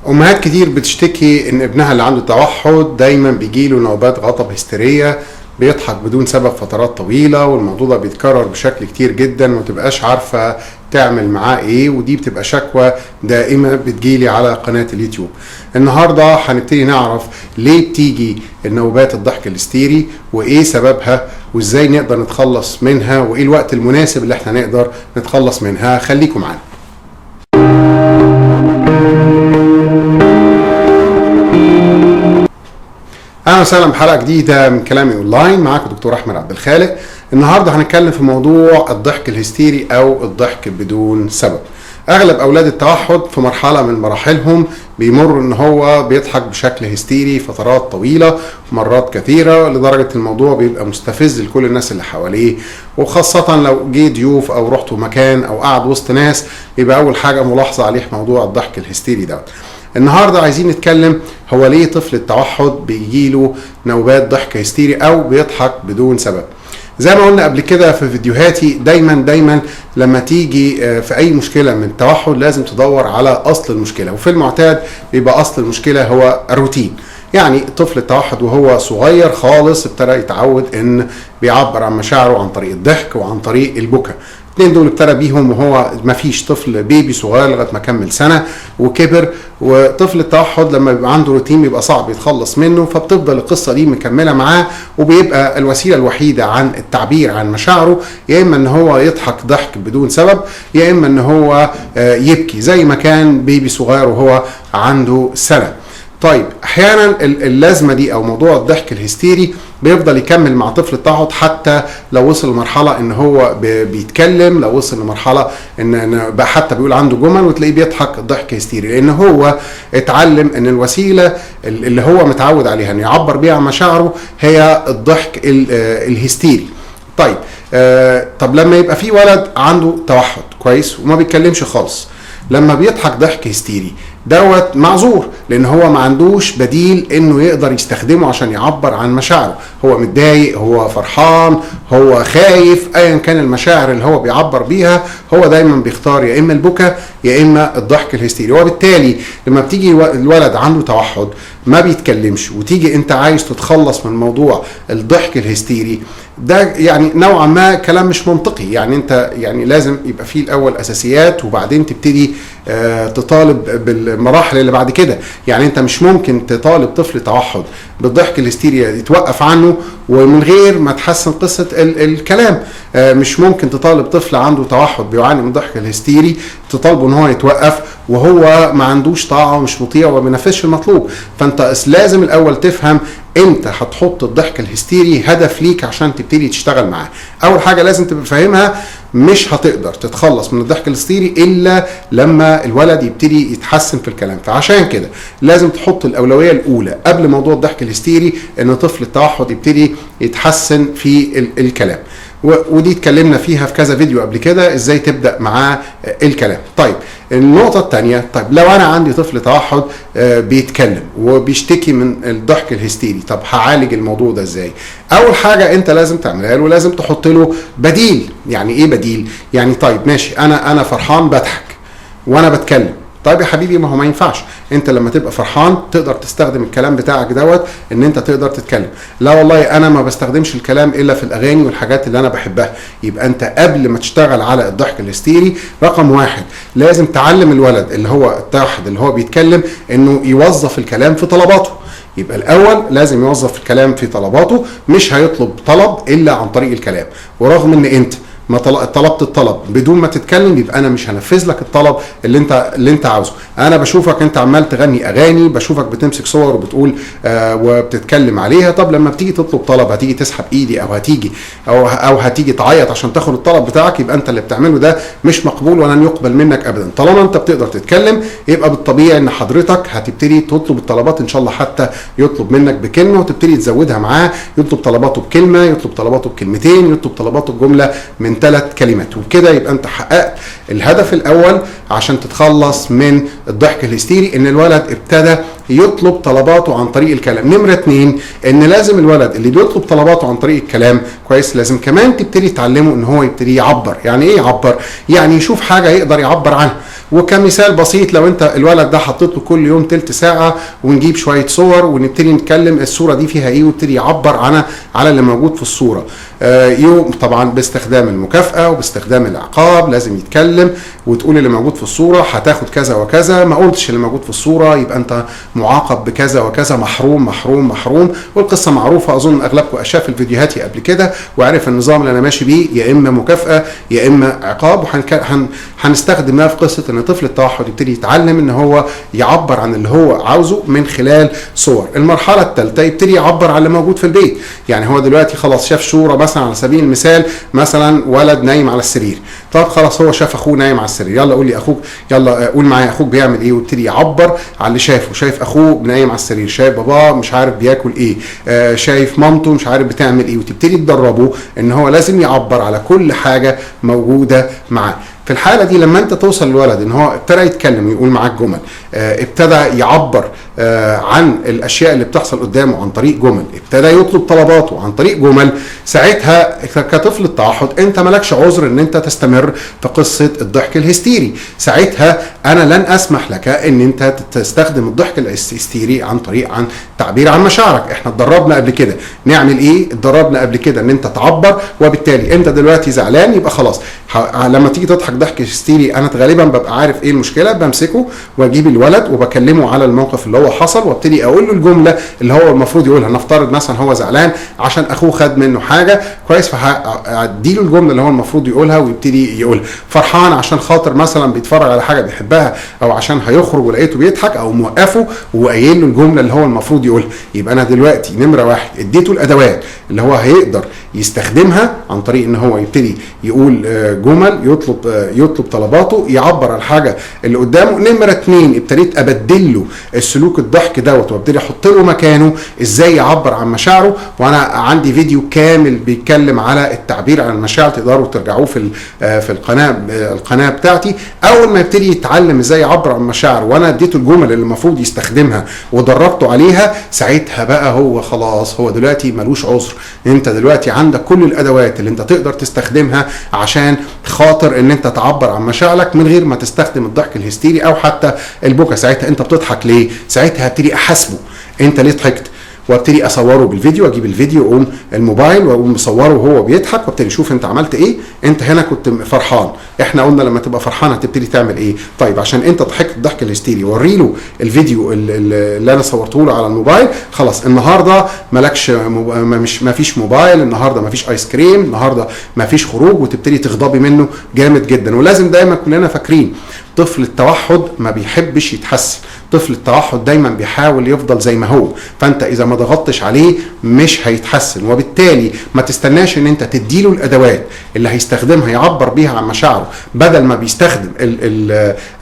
أمهات كتير بتشتكي إن ابنها اللي عنده توحد دايما بيجيله نوبات غضب هستيرية، بيضحك بدون سبب فترات طويلة، والموضوع ده بيتكرر بشكل كتير جدا ومتبقاش عارفة تعمل معاه ايه، ودي بتبقى شكوى دائمة بتجيلي على قناة اليوتيوب. النهاردة هنبتدي نعرف ليه بتيجي النوبات الضحك الهستيري وايه سببها وازاي نقدر نتخلص منها وايه الوقت المناسب اللي احنا نقدر نتخلص منها. خليكم معانا. اهلا وسهلا بحلقه جديده من كلامي اونلاين. معاكم دكتور احمد عبد الخالق. النهارده هنتكلم في موضوع الضحك الهستيري او الضحك بدون سبب. اغلب اولاد التوحد في مرحله من مراحلهم بيمر ان هو بيضحك بشكل هستيري فترات طويله مرات كثيره، لدرجه الموضوع بيبقى مستفز لكل الناس اللي حواليه، وخاصه لو جه ضيوف او رحتوا مكان او قعد وسط ناس يبقى اول حاجه ملاحظه عليه موضوع الضحك الهستيري ده. النهارده عايزين نتكلم هو ليه طفل التوحد بيجيله نوبات ضحك هستيري او بيضحك بدون سبب. زي ما قلنا قبل كده في فيديوهاتي، دايما لما تيجي في اي مشكله من التوحد لازم تدور على اصل المشكله، وفي المعتاد بيبقى اصل المشكله هو الروتين. يعني طفل التوحد وهو صغير خالص ابتدى يتعود ان بيعبر عن مشاعره عن طريق الضحك وعن طريق البكاء. الاثنين دول ابتدى بيهم وهو ما فيش طفل بيبي صغير لغايه ما كمل سنه وكبر. وطفل التوحد لما بيبقى عنده روتين بيبقى صعب يتخلص منه، فبتفضل القصه دي مكمله معاه، وبيبقى الوسيله الوحيده عن التعبير عن مشاعره يا اما ان هو يضحك ضحك بدون سبب، يا اما ان هو يبكي زي ما كان بيبي صغير وهو عنده سنه. طيب احيانا اللازمه دي او موضوع الضحك الهستيري بيفضل يكمل مع طفل التوحد حتى لو وصل لمرحله ان هو بيتكلم، لو وصل لمرحله ان بقى حتى بيقول عنده جمل وتلاقيه بيضحك ضحك هستيري، لان هو اتعلم ان الوسيله اللي هو متعود عليها ان يعبر بيها عن مشاعره هي الضحك الهستيري. طيب طب لما يبقى في ولد عنده توحد كويس وما بيتكلمش خالص، لما بيضحك ضحك هستيري دوت معذور، لان هو ما عندوش بديل انه يقدر يستخدمه عشان يعبر عن مشاعره. هو متضايق، هو فرحان، هو خايف، ايا كان المشاعر اللي هو بيعبر بيها هو دايما بيختار يا اما البكاء يا اما الضحك الهستيري. وبالتالي لما بتيجي الولد عنده توحد ما بيتكلمش وتيجي انت عايز تتخلص من موضوع الضحك الهستيري ده، يعني نوعا ما كلام مش منطقي. يعني انت يعني لازم يبقى فيه الاول اساسيات وبعدين تبتدي تطالب بالمراحل اللي بعد كده. يعني انت مش ممكن تطالب طفل توحد بالضحك الهستيري يتوقف عنه ومن غير ما تحسن قصة الكلام. مش ممكن تطالب طفل عنده توحد بيعاني من الضحك الهستيري تطالبه ان هو يتوقف وهو ما عندوش طاعة ومش مطيع وما بينفذش المطلوب. فانت لازم الاول تفهم انت هتحط الضحك الهستيري هدف ليك عشان تبتدي تشتغل معاه. اول حاجة لازم تبقى فاهمها، مش هتقدر تتخلص من الضحك الهستيري الا لما الولد يبتدي يتحسن في الكلام. فعشان كده لازم تحط الاولويه الاولى قبل موضوع الضحك الهستيري ان طفل التوحد يبتدي يتحسن في الكلام، ودي اتكلمنا فيها في كذا فيديو قبل كده ازاي تبدا معاه الكلام. طيب النقطة الثانية، طيب لو أنا عندي طفل توحد بيتكلم وبيشتكي من الضحك الهستيري، طب هعالج الموضوع ده ازاي؟ أول حاجة أنت لازم تعملها له، لازم تحط له بديل. يعني إيه بديل؟ يعني طيب ماشي، أنا فرحان بضحك وأنا بتكلم. طيب يا حبيبي ما هو ما ينفعش. انت لما تبقى فرحان تقدر تستخدم الكلام بتاعك دوت ان انت تقدر تتكلم. لا والله انا ما بستخدمش الكلام الا في الاغاني والحاجات اللي انا بحبها. يبقى انت قبل ما تشتغل على الضحك الهستيري رقم واحد لازم تعلم الولد اللي هو التوحد اللي هو بيتكلم انه يوظف الكلام في طلباته. يبقى الاول لازم يوظف الكلام في طلباته، مش هيطلب طلب الا عن طريق الكلام. ورغم ان انت ما طلبت الطلب بدون ما تتكلم يبقى انا مش هنفذ لك الطلب اللي انت عاوزه. انا بشوفك انت عمال تغني اغاني، بشوفك بتمسك صور وبتقول وبتتكلم عليها. طب لما بتيجي تطلب طلب هتيجي تسحب ايدي او هتيجي تعيط عشان تاخد الطلب بتاعك، يبقى انت اللي بتعمله ده مش مقبول ولن يقبل منك ابدا. طالما انت بتقدر تتكلم يبقى بالطبيعي ان حضرتك هتبتدي تطلب الطلبات، ان شاء الله حتى يطلب منك بكلمه وتبتدي تزودها معاه. يطلب طلباته بكلمه، يطلب طلباته بكلمتين، يطلب طلباته بجمله من 3 كلمات، وبكده يبقى انت حققت الهدف الاول عشان تتخلص من الضحك الهستيري، ان الولد ابتدى يطلب طلباته عن طريق الكلام. نمرة 2 ان لازم الولد اللي بيطلب طلباته عن طريق الكلام كويس لازم كمان تبتدي تعلمه ان هو يبتدي يعبر. يعني ايه يعبر؟ يعني يشوف حاجة يقدر يعبر عنها. وكمثال بسيط، لو انت الولد ده حطيت له كل يوم تلت ساعه ونجيب شويه صور ونبتدي نتكلم الصوره دي فيها ايه، ويبتدي يعبر على اللي موجود في الصوره. يوم طبعا باستخدام المكافاه وباستخدام العقاب، لازم يتكلم وتقول اللي موجود في الصوره هتاخد كذا وكذا، ما قلتش اللي موجود في الصوره يبقى انت معاقب بكذا وكذا، محروم محروم محروم. والقصه معروفه، اظن اغلبكم شاف الفيديوهات قبل كده وعرف النظام اللي انا ماشي بيه، يا اما مكافاه يا اما عقاب. وهنستخدم ده في قصه ان طفل التوحد يبتدي يتعلم ان هو يعبر عن اللي هو عاوزه من خلال صور. المرحله الثالثه يبتدي يعبر عن اللي موجود في البيت. يعني هو دلوقتي خلاص شاف صوره مثلا، على سبيل المثال مثلا ولد نايم على السرير، طب خلاص هو شاف اخوه نايم على السرير، يلا قول لي اخوك، يلا قول معايا اخوك بيعمل ايه، ويبتدي يعبر عن اللي شافه. شايف اخوه نايم على السرير، شايف باباه مش عارف بياكل ايه، شايف مامته مش عارف بتعمل ايه، وتبتدي تدربه ان هو لازم يعبر على كل حاجه موجوده معاه. في الحاله دي لما انت توصل للولد ان هو ابتدى يتكلم ويقول معاك جمل، ابتدى يعبر عن الاشياء اللي بتحصل قدامه عن طريق جمل، ابتدى يطلب طلباته عن طريق جمل، ساعتها كطفل التوحد انت مالكش عذر ان انت تستمر في قصه الضحك الهستيري. ساعتها انا لن اسمح لك ان انت تستخدم الضحك الهستيري عن تعبير عن مشاعرك. احنا اتدربنا قبل كده نعمل ايه؟ اتدربنا قبل كده ان انت تعبر، وبالتالي انت دلوقتي زعلان يبقى خلاص لما تيجي تضحك ضحك هستيري انا غالبا ببقى عارف ايه المشكله، بمسكه واجيب الولد وبكلمه على الموقف اللي هو حصل، وابتدي اقول له الجمله اللي هو المفروض يقولها. نفترض مثلا هو زعلان عشان اخوه خد منه حاجه كويس، فهديله الجمله اللي هو المفروض يقولها ويبتدي يقولها. فرحان عشان خاطر مثلا بيتفرج على حاجه بيحبها، او عشان هيخرج ولقيته بيضحك، او موقفه وقايل له الجمله اللي هو المفروض يقولها. يبقى انا دلوقتي نمره واحد اديته الادوات اللي هو هيقدر يستخدمها عن طريق ان هو يبتدي يقول جمل، يطلب طلباته، يعبر عن الحاجه اللي قدامه. نمره اتنين ابتديت ابدل له السلوك الضحك دوت، وابتدي احط له مكانه ازاي يعبر عن مشاعره. وانا عندي فيديو كامل بيتكلم على التعبير عن المشاعر، تقدروا ترجعوه في القناه بتاعتي. اول ما يبتدي يتعلم ازاي يعبر عن مشاعره وانا اديته الجمل اللي المفروض يستخدمها ودربته عليها، ساعتها بقى هو خلاص هو دلوقتي ملوش عذر. انت دلوقتي عندك كل الادوات اللي انت تقدر تستخدمها عشان خاطر ان انت تعبر عن مشاعرك من غير ما تستخدم الضحك الهستيري او حتى البكا. ساعتها انت بتضحك ليه؟ ساعتها هبتدي احاسبه انت ليه ضحكت، وابتدي اصوره بالفيديو، اجيب الفيديو اقوم الموبايل واقوم مصوره وهو بيضحك، وابتدي اشوف انت عملت ايه. انت هنا كنت فرحان، احنا قلنا لما تبقى فرحان هتبتدي تعمل ايه؟ طيب عشان انت ضحكت الضحك الهستيري وري له الفيديو اللي انا صورته له على الموبايل. خلاص النهارده مالكش ما فيش موبايل، النهارده ما فيش ايس كريم، النهارده ما فيش خروج، وتبتدي تغضبي منه جامد جدا. ولازم دايما كلنا فاكرين طفل التوحد ما بيحبش يتحسن، طفل التوحد دايما بيحاول يفضل زي ما هو. فانت اذا ما ضغطتش عليه مش هيتحسن، وبالتالي ما تستناش ان انت تديله الادوات اللي هيستخدمها يعبر بيها عن مشاعره، بدل ما بيستخدم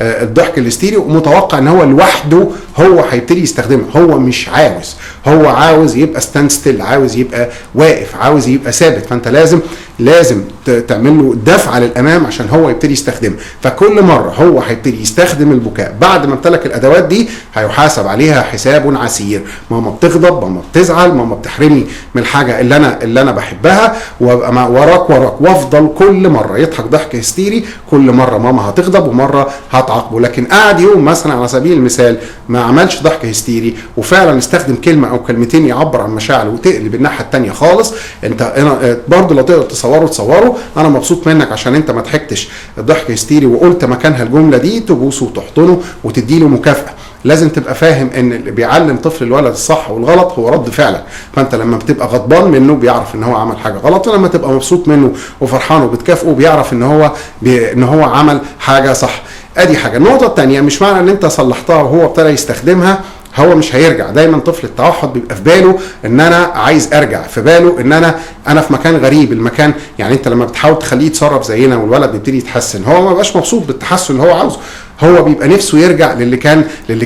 الضحك الهستيري ومتوقع ان هو لوحده هو هيبتدي يستخدمه. هو مش عاوز، هو عاوز يبقى ستاند ستيل، عاوز يبقى واقف، عاوز يبقى ثابت. فانت لازم تعمل له دفعه للامام عشان هو يبتدي يستخدمها. فكل مره هو هيبتدي يستخدم البكاء بعد ما امتلك الادوات دي هيحاسب عليها حساب عسير. ماما بتغضب، ماما بتزعل، ماما بتحرمني من الحاجه اللي انا بحبها، وابقى وراك وافضل كل مره يضحك ضحك هستيري. كل مره ماما هتغضب ومره هتعاقبه. لكن قعد يوم مثلا على سبيل المثال ما عملش ضحك هستيري وفعلا استخدم كلمه او كلمتين يعبر عن مشاعره، وتقلب الناحيه الثانيه خالص. انت برضه لو تقدر تصوره انا مبسوط منك عشان انت ما ضحكتش ضحك هستيري وقلت مكانها الجمله دي، تبوسه وتحضنه وتديله مكافاه. لازم تبقى فاهم ان اللي بيعلم طفل الولد الصح والغلط هو رد فعلك. فانت لما بتبقى غضبان منه بيعرف ان هو عمل حاجه غلط، ولما تبقى مبسوط منه وفرحان وبتكافئه بيعرف ان هو عمل حاجه صح. ادي حاجه. النقطه الثانيه، مش معنى ان انت صلحتها وهو ابتدى يستخدمها هو مش هيرجع. دايما طفل التوحد بيبقى في باله ان انا عايز ارجع، في باله ان انا في مكان غريب. المكان يعني انت لما بتحاول تخليه يتصرف زينا والولد بيبتدي يتحسن، هو ما بقاش مبسوط بالتحسن اللي هو عاوزه، هو بيبقى نفسه يرجع للي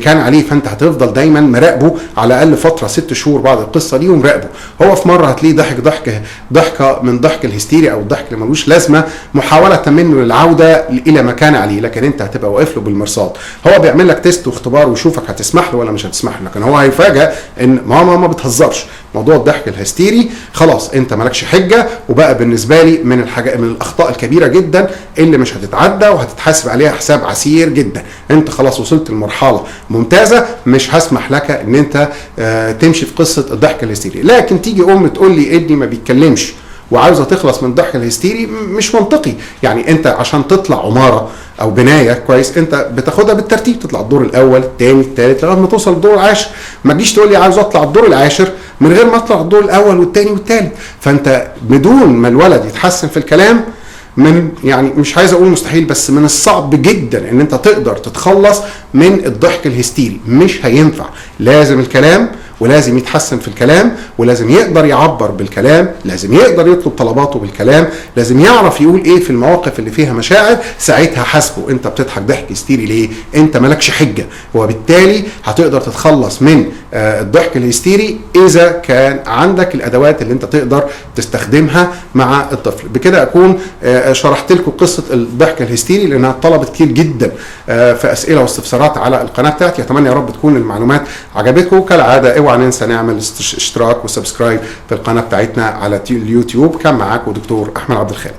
كان عليه. فانت هتفضل دايما مراقبه على الاقل فتره 6 شهور بعد القصه دي، ومراقبه. هو في مره هتلاقيه ضحكه من ضحك الهستيري او الضحك اللي ملوش لازمه، محاوله منه للعوده الى ما كان عليه، لكن انت هتبقى واقف له بالمرصاد. هو بيعمل لك تيست واختبار ويشوفك هتسمح له ولا مش هتسمح له، لكن هو هيفاجئ ان ماما ما بتهزرش، موضوع الضحك الهستيري خلاص انت مالكش حجه، وبقى بالنسبه لي من الاخطاء الكبيره جدا اللي مش هتتعدى وهتتحاسب عليها حساب عسير جدا. انت خلاص وصلت لمرحله ممتازه، مش هسمح لك ان انت تمشي في قصه الضحك الهستيري. لكن تيجي ام تقول لي ابني ما بيتكلمش وعاوزه تخلص من الضحك الهستيري، مش منطقي. يعني انت عشان تطلع عماره او بنايه كويس انت بتاخدها بالترتيب، تطلع الدور الاول الثاني الثالث لغايه ما توصل للدور العاشر. ما تجيش تقول لي عاوز اطلع الدور العاشر من غير ما اطلع الدور الاول والثاني والثالث. فانت بدون ما الولد يتحسن في الكلام، من يعني مش عايز اقول مستحيل، بس من الصعب جدا ان انت تقدر تتخلص من الضحك الهستيري. مش هينفع، لازم الكلام، ولازم يتحسن في الكلام، ولازم يقدر يعبر بالكلام، لازم يقدر يطلب طلباته بالكلام، لازم يعرف يقول ايه في المواقف اللي فيها مشاعر. ساعتها حاسبه انت بتضحك ضحك هستيري ليه؟ انت مالكش حجه، وبالتالي هتقدر تتخلص من الضحك الهستيري اذا كان عندك الادوات اللي انت تقدر تستخدمها مع الطفل. بكده اكون شرحت لكم قصه الضحك الهستيري لانها طلبت كتير جدا في اسئله واستفسارات على القناه بتاعتي. اتمنى يا رب تكون المعلومات عجبتكم. كالعاده اوعى ننسى نعمل اشتراك وسبسكرايب في القناه بتاعتنا على اليوتيوب. كان معاكم دكتور احمد عبد الخالق.